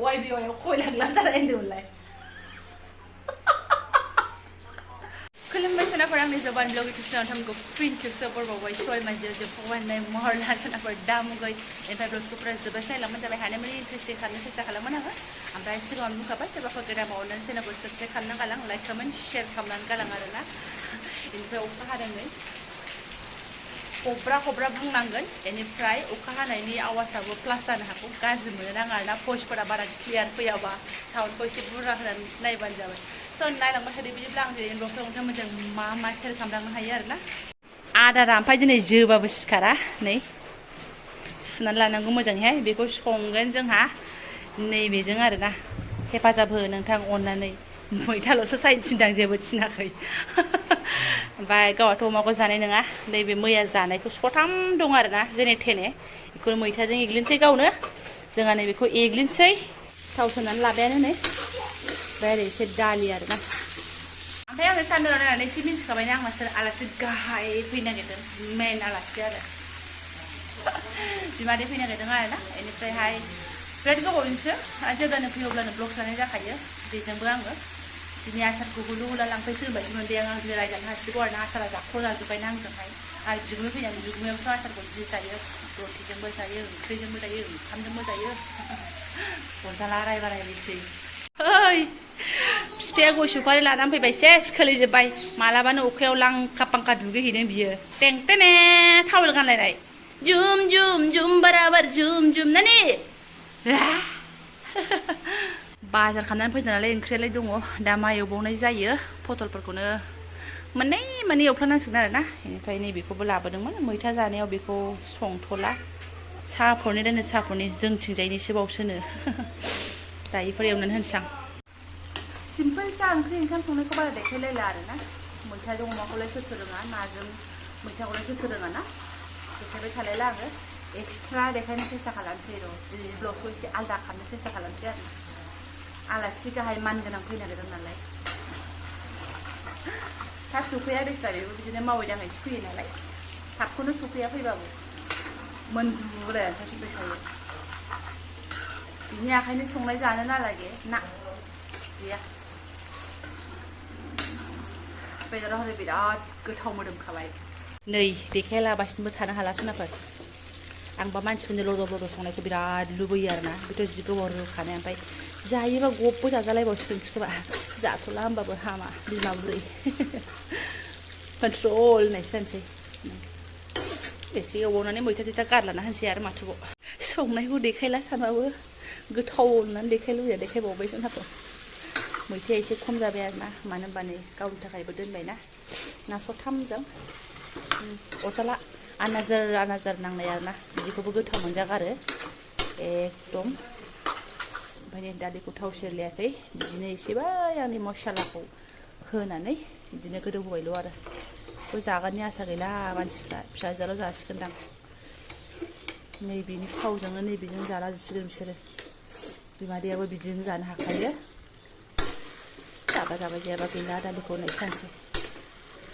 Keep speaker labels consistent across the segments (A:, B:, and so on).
A: YBY आव खयलांलांथारनाय होनदोंमोनलाय खुलुमबाय सोनाफोर आंनि जबानब्लग इउटुब चेनेल थामखौ फिन खेबसेयाव बरबावबाय सय मानसियाव जोबखांबाय होननाय महर ला सोनाफोर दामुगै ओमफ्राय ब्लगखौफोरा जोबोर सायलांबाय जाबाय हानायमानि इन्टारेस्टिं खालामनो सेस्था खालामोन आङो ओमफ्राय सिगाङावनो बुंखाबाय सोरबाफोर गोदानाव अननानै चेनेलखौ साबस्क्राइब खालामना गालां लाइक खालामनानै शेयार खालामनानै गालां आरोना बेनिफ्राय अखा हादों नै खब्रा बुंनांगोन बेनिफ्राय अखा हानायनि आवाजाबो प्लास जानो हागौ गाज्रि मोनो नाङा आरोना भइसफोरा बारा क्लियार फैयाबा साउन्डखौ एसे बुरजा होनानै नायबानो जाबाय स' नायलांबाय थादो बिदिब्ला आं दिनै ब्लगखौ नोंथांमोनजों मा शेयार खालामलांनो हायो आरोना आदारा ओमफ्राय दिनै जोबाबो सिखारा नै सुनानै लानांगौ मोजाङैहाय बेखौ संगोन जोंहा नैबेजों आरोना हेफाजाब हो नोंथां अननानै मैथाल'सो सायनो थिनदां जेबो थिनाखै ओमफ्राय गावहाथ' अमाखौ जानाय नङा नैबे मैया जानायखौ सथाम दं आरोना जेने थेने बेखौनो मैथाजों एग्लिनोसै गावनो जोंहा नैबेखौ एग्लिनोसै थाव सोनानै लाबायानो नै ओमफ्राय ओरै एसे दालि आरोना ओमफ्राय आङो सान्दुङाव नायनानै एसे मिन्थिखाबायना आंना सोर आलासि गाहाय फैनो नागिरदों मेन आलासि आरो बिमादै फैनो नागिरदों आरोना बेनिफ्रायहाय बिराद गोबावजोंसो जेब्लानो फैयो अब्लानो ब्लग लानाय जाखायो बेजोंबो आङो दिनै आसारखौ हुलु हुला लांफैसो होनबाय मोनदे आं दिनै रायजानो हासिगौ आरोना आसारा जाख'र जाजोब्बायना आंजोंहाय आरो बिगुमै फैनानै बिगुमैयाबोथ' आसारखौ जि जायो रटिजोंबो जायो ओंख्रिजोंबो जायो ओंखामजोंबो जायो अनजाला रायबा रायबायसै ओइ बिफाया गय सुपारि लानानै फैबाय सेस खोलैजोब्बाय मालाबानो अखायाव लांखा फांखा दुगैहैदों बियो टें टेने टावेल गानलायनाय जुम जुम जुम बाराबार जुम जुम नानि बाजार खालामनानै फैदों नालाय ओंख्रियालाय दङ दा मा एवबावनाय जायो पटलफोरखौनो मोननै एवफ्रानांसिगोन आरोना बेनिफ्राय नैबेखौबो लाबोदोंमोन मैथा जानायाव बेखौ संथ'ला साहाफोरनि दोनो साहाफोरनि जोंथिंजायनिसो बावसोनो दायोफोर एवनानै होनसां सिम्पोल जा ओंख्रि ओंखाम संनायखौ बारा देखायलायला आरोना मैथाजों अमाखौलाय सोरथो रोङा नाजों मैथाखौलाय सोरथो रोङा ना देखायबाय थालायला आङो एक्सट्रा देखायनो सेस्था खालामसै र' दिनै ब्लगखौ एसे आलदा खालामनो सेस्था खालामसै आरो आलासि गाहाय मानगोनां फैनो नागिरदों नालाय थाब सफैया बेस्रा बेबो बिदिनो मावै दाङैसो फैयो नालाय थाबखौनो सफैया फैबाबो मोनदुलायासो सफैखायो बिनि आखायनो संनाय जानो नालागे ना गैया बेदरा हरै बिराद गोथाव मोदोमखाबाय नै देखायलाबासिनोबो थानो हाला सोनाफोर आंबा मानसिफोरनि लदब संनायखौ बिराद लुबैयो आरोना बेथ' जि गोबाव रुखानाय ओमफ्राय जायोबा गबबो जाजालायबावसिगोन थिखोबा जाथ'ला होमबाबो हामा बिमा बुरै कन्ट्रल होननायसो जानोसै एसे एवबावनानै मैथा थैथा गारलाना होनसै आरो माथोबाव संनायखौ देखायला सानबाबो गोथाव होननानै देखायलुबैया देखायबावबाय जोंहाथ' मैथाया एसे खम जाबाय आरोना मानो होनबा नै गावनि थाखायबो दोनबायना ना सथामजों अरजाला आनाजार नांनाय आरोना बिदिखौबो गोथाव मोनजागारो एकदम ओमफ्राय नै दालिखौ थाव सेरलायाखै बिदिनो एसेबाय आंनि मसलाखौ होनानै बिदिनो गोदौ होबायल' आरो बेखौ जागोननि आसा गैला मानसिफ्रा फिसाजोआल' जासिगोनदां नैबेनि थावजोंनो नैबेजों जाला जोबसिगोन बिसोरो बिमादैयाबो बिदिनो जानो हाखायो जाबाय जायाबा गैला दालिखौ होनाय सानसै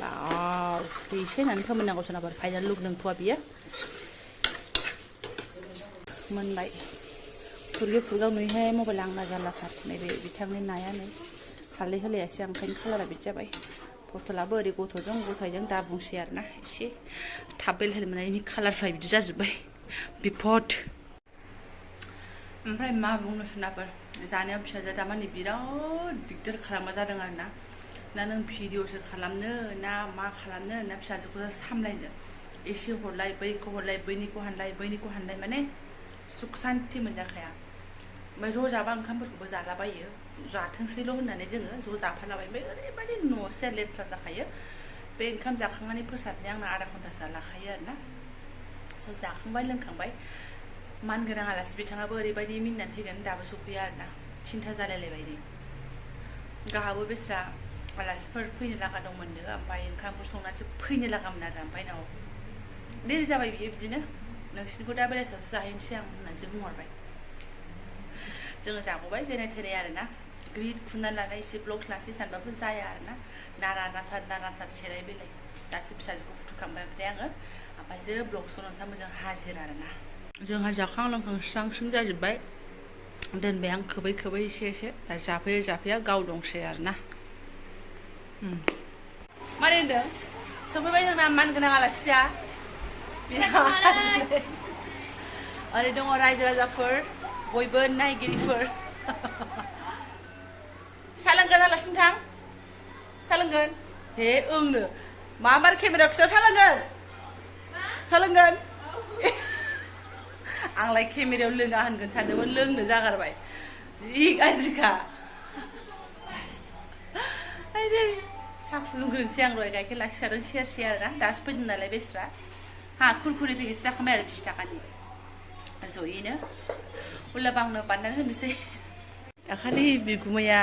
A: बाव एसे होनानै फोमोननांगौ सोनाफोर फाइनाल लुक नंथ'वा बियो मोनबाय फुरगाव नुयोहाय मबाइल आंना जारलाथार नैबे बिथांनि नाया नै हालदै होलायासै आं ओंखायनो कालारा बिदि जाबाय पटलाबो ओरै गथायजों दा बुंसै आरोना एसे थाब बेल मोननायनि कालारफ्रा बिदि जाजोब्बाय बिपद ओमफ्राय मा बुंनो सोनाफोर जानायाव फिसाजोआ दामानि बिराद दिगदार खालामा जादों आरोना ना नों भिडिअसो खालामनो ना मा खालामनो ना फिसाजोखौ सामलायनो एसे हरलाय बैखौ हरलाय बैनिखौ हानलाय माने सुख सान्ति मोनजाखाया ओमफ्राय ज' जाबा ओंखामफोरखौबो जालाबायो जाथोंसैल' होननानै जोङो ज' जाफालाबाय ओमफ्राय ओरैबायदि न'से लेथ्रा जाखायो बे ओंखाम जाखांनानै फोसाबनाया आंना आधा घन्टासो लाखायो आरोना स' जाखांबाय लोंखांबाय मानगोनां आलासि बिथाङाबो ओरैबायदि मिनिनानै थैगोन दाबो सफैया आरोना थिनथा जालायलायबाय नै गाहाबो बेस्रा आलासिफोर फैनो लागा दंमोननो ओमफ्राय ओंखामखौ संनानैसो फैनो लागामोन आरो ओमफ्राय नाव देरि जाबाय बियो बिदिनो नोंसिनिखौ दा बेलासियावसो जाहैनोसै आं होननानैसो बुंहरबाय जोङो जाबोबाय जेने थेने आरोना ग्रिद खुननानै लानाय एसे ब्लग लानोसै सानबाबो जाया आरोना नारा नाथार सेराय बेलाय दासो फिसाजोखौ फुथुखांबाय ओमफ्राय आङो ओमफ्रायसो ब्लग सो नोंथांमोनजों हाजिर आरोना जोंहा जाखां लोंखां स्रां जाजोब्बाय दोनबाय आं खोबै खोबै एसे जाफैया गाव दंसै आरोना मारै होनदों सफैबाय जोंना मानगोनां आलासिया ओरै दङ रायजो राजाफोर बयबो नायगिरिफोर सा लोंगोन आलासि नोंथां सा लोंगोन हे ओंनो मा केमेरायाव खिथा सा लोंगोन आंलाय केमेरायाव लोङा होनगोन सानदोंमोन लोंनो जागारबाय जि गाज्रिखा साहा फुदुंग्रोनोसै आं दहाय गाइखेर लाखिखादों सेरसे आरोना दासो फैदों नालाय बेस्रा हा खुरखुरि पेकेटसो जाखांबाय आरो 20 थाखानि जयैनो उल्लाबा आंनो बानायनानै होनोसै दाखालि बिगुमाया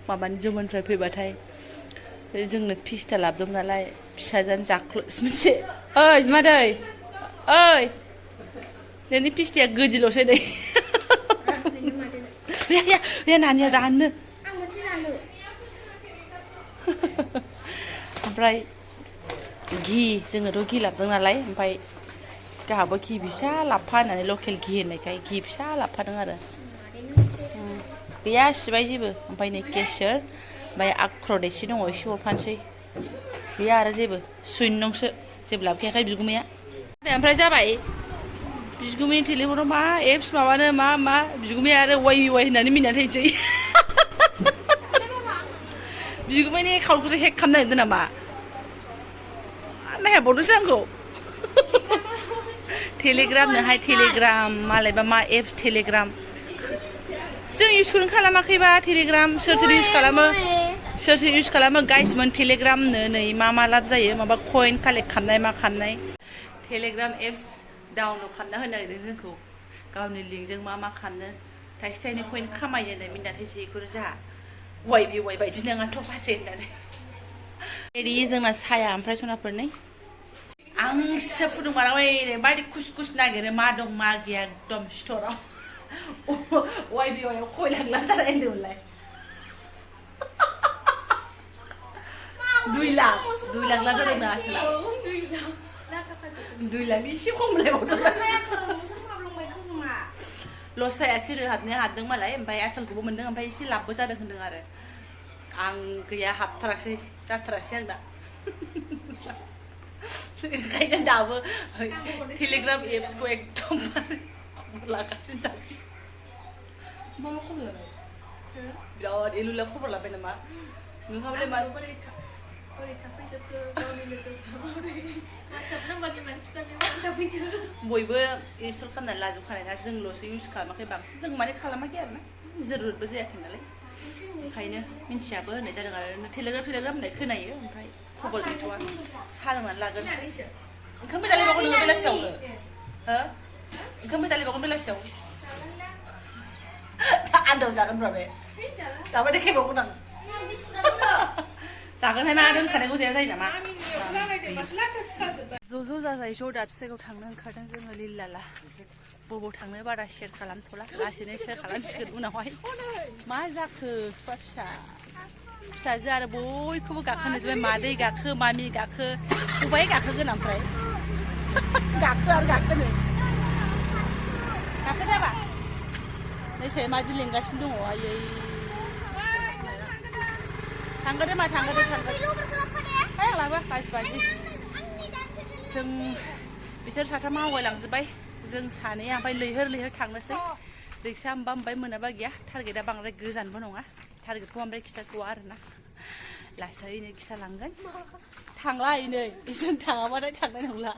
A: माबानि जौमोननिफ्राय फैबाथाय जोंनो फिस्टा लाबोदों नालाय फिसाजोनो जाख्ल'स मोनसे ओइ बिमादै ओइ नोंनि फिस्टाया गोजिल'सै नै बे नानिया दानो ओमफ्राय घि जोङोथ' घि लाबोदों नालाय ओमफ्राय गाहाबो घि फिसा लाबफा होननानै लकेल घि होननायखाय घि फिसा लाबफादों आरो गैया सिबाय जेबो ओमफ्राय नै केसर ओमफ्राय आख्रद एसे दङ एसे हरफानोसै गैया आरो जेबो सुइनंसो जेबो लाबोखायाखै बिगुमाया ओमफ्राय जाबाय बिगुमैनि टेलिफनाव मा एप्स माबानो मा बिगुमाया आरो YBY होननानै मिनिनानै थैनोसै बिगुमानि एकाउन्टखौसो हेक खालामनो नागिरदों नामा नायहाबावदोंसो आंखौ टेलिग्रामनोहाय टेलिग्राम मालायबा मा एप्स टेलिग्राम जों इउसखौनो खालामाखैबा टेलिग्राम सोर इउस खालामो सोर इउस खालामो गाइसमोन टेलिग्रामनो नै मा लाब जायो माबा कइन कालेक्ट खालामनाय मा खालामनाय टेलिग्राम एप्स डाउनलड खालामना होनो नागिरदों जोंखौ गावनि लिंकजों मा खालामनो थाइसे थाइनै कइन खामायनो होननाय मिनिनानै थैनोसै बेखौनो जोंहा YBY बायदि नङाथ' फासे होननानै रेडि जोंना साया ओमफ्राय सनाफोरनै आंसो फुदुंबाय बायदि कुस नागिरो मा दं मा गैया एकदम स्टराव YBY आव खयलांलांथारा होनदोंमोनलाय 2 लाख लांथारदोंना आसोला 2 लाखनि एसे खम लायबावदों लस जायाखिसै हाबनाया हाबदों मालाय ओमफ्राय आसोलखौबो मोनदों ओमफ्राय एसे लाबबो जादों होनदों आरो आं गैया हाबथाराखिसै जाथारासै आं दा ओंखायनो दाबो टेलिग्राम एप्सखौ एकदम खबर लागासिनो जासि मा खबर लाबाय बिराद एलुला खबर लाबाय नामा नोंहाबलाय मा बयबो इनस्टल खालामनानै लाजोबखानाय ना जोंल'सो इउज खालामाखै बांसिन जों माने खालामाखै आरोना जरुरतबो जायाखै नालाय ओंखायनो मिन्थियाबो होननाय जादों आरो टेलिग्राम होननाय खोनायो ओमफ्राय खबर गैथ'वा साहा लोंनानै लाग्रोनोसै ओंखाम मोजालायबावगोन नोङो बेलासियावनो हो ओंखाम मोजालायबावगोन बेलासियाव आदाव जागोनब्रा बे जाबाय देखायबावगोन आं जागोनहाय मा दोनखानायखौ जाया जायो नामा ज' जाजाय ज' दाबसे जायगायाव थांनो ओंखारदों जोङो लिलाला बबाव थांनो बारा शेयार खालामथ'ला लासैनो शेयार खालामसिगोन उनावहाय मा जाखो फिसाजो आरो बयखौबो गाखोनो जोबबाय मादै गाखो मामि गाखो बबाय गाखोगोन ओमफ्राय गाखो आरो गाखोनो गाखो जाबा नैसै मादि लेंगासिनो दङ आयै थांगोन मा थांगोन आं लाबो बाजि जों बिसोर साथामा आवगायलांजोब्बाय जों सानैया ओमफ्राय लैहोर थांनोसै रिक्सा ओमफ्राय मोनाबा गैया टारगेटआ बांद्राय गोजानबो नङा टारगेटखौ ओमफ्राय खिथाथ'वा आरोना लासैनो खिथालांगोन थांला नै जों थाङाबाथाय थांनाय नंला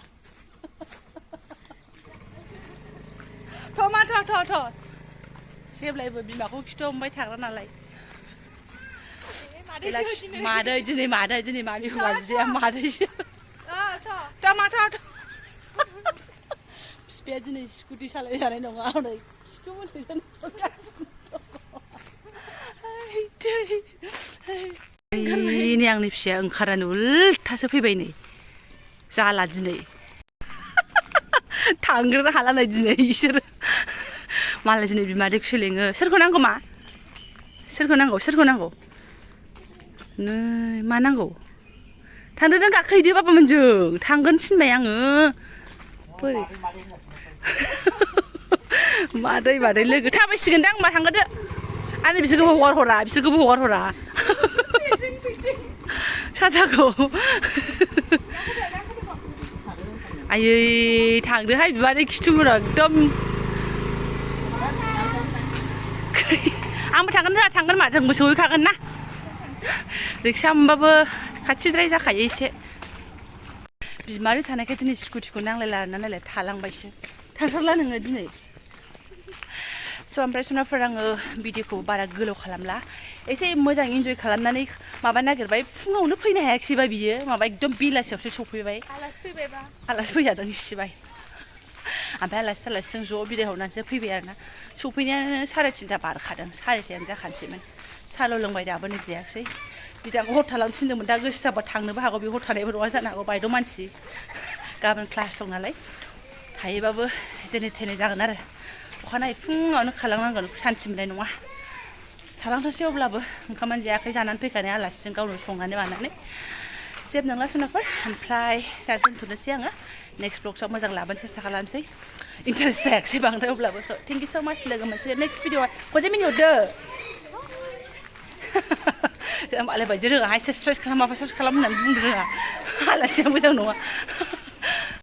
A: थ' जेब्लायबो बिमाखौ खिथाहमबाय थाग्रा नालाय मादै दिनै मामि हौवाजिरिया मादैसो बिफाया दिनै स्कुटि सालाय जानाय नङा हनै खिथु मोनहैजानो नै आंनि फिसाया ओंखारानो उल्थासो फैबाय नै जाला दिनै थांग्रोनो हाला नै दिनै बिसोरो मालाय दिनै बिमादैखौसो लेङो सोरखौ नांगौ नै मा नांगौ थांदों गाखोहैदो बाबामोनजों थांगोन थिनबाय आङो बोरै मादै लोगो थाबायसिगोनदां होमबा थांगोदो आरो बिसोरखौबो हगार हरा साथाखौ आयै थांदोहाय बिबारै खिथुफोरा एकदम आंबो थांगोन मा जोंबो सहैखागोन ना रिक्सा मोनबाबो खाथिद्राय जाखायो एसे बिमादै थानायखाय दिनै स्कुटिखौ नांलाय थालांबायसो थांथारला नोङो दिनै स' ओमफ्राय सनाफोर आङो भिडिअखौ बारा गोलाव खालामला एसे मोजां इन्जय खालामनानै माबा नागिरबाय फुङावनो फैनो हायाखिसैबा बियो माबा एकदम बेलासियावसो सफैबाय आलासि फैजादों इसिबाय ओमफ्राय आलासिजों ज' बिदाय हरनानैसो फैबाय आरोना सफैनायानो 3:30 बारखादों 4:30 जाखानोसैमोन साल' लोंबाय दाबो जायाखिसै बिदाखौ हर थालांनो थिनदोंमोन दा गोसो जाबा थांनोबो हागौ बे हर थानायबो नङा जानो हागौ बायद' मानसि गाबोन क्लास दं नालाय हायोबाबो जेने थेने जागोन आरो अखानायै फुङावनो खालामनांगोन सान्थि मोननाय नङा थालांथोंसै अब्लाबो ओंखामानो जायाखै जानानै फैखानाय आलासिजों गावनो संनानै मानानै जेबो नंला सनाफोर ओमफ्राय दा दोनथ'नोसै आङो नेक्स्ट ब्लगसआव मोजां लाबोनो सेस्था खालामसै इन्टारेस्ट जायाखिसै बांद्राय अब्लाबो स' थेंक इउ स' माच लोगो मोनसिगोन नेक्स्ट भिडिअ खनसे मिनिहरदो मालाय बायदि रोङाहाय स्ट्रेस खालाम होननानै बुंनो रोङा आलासिया मोजां नङा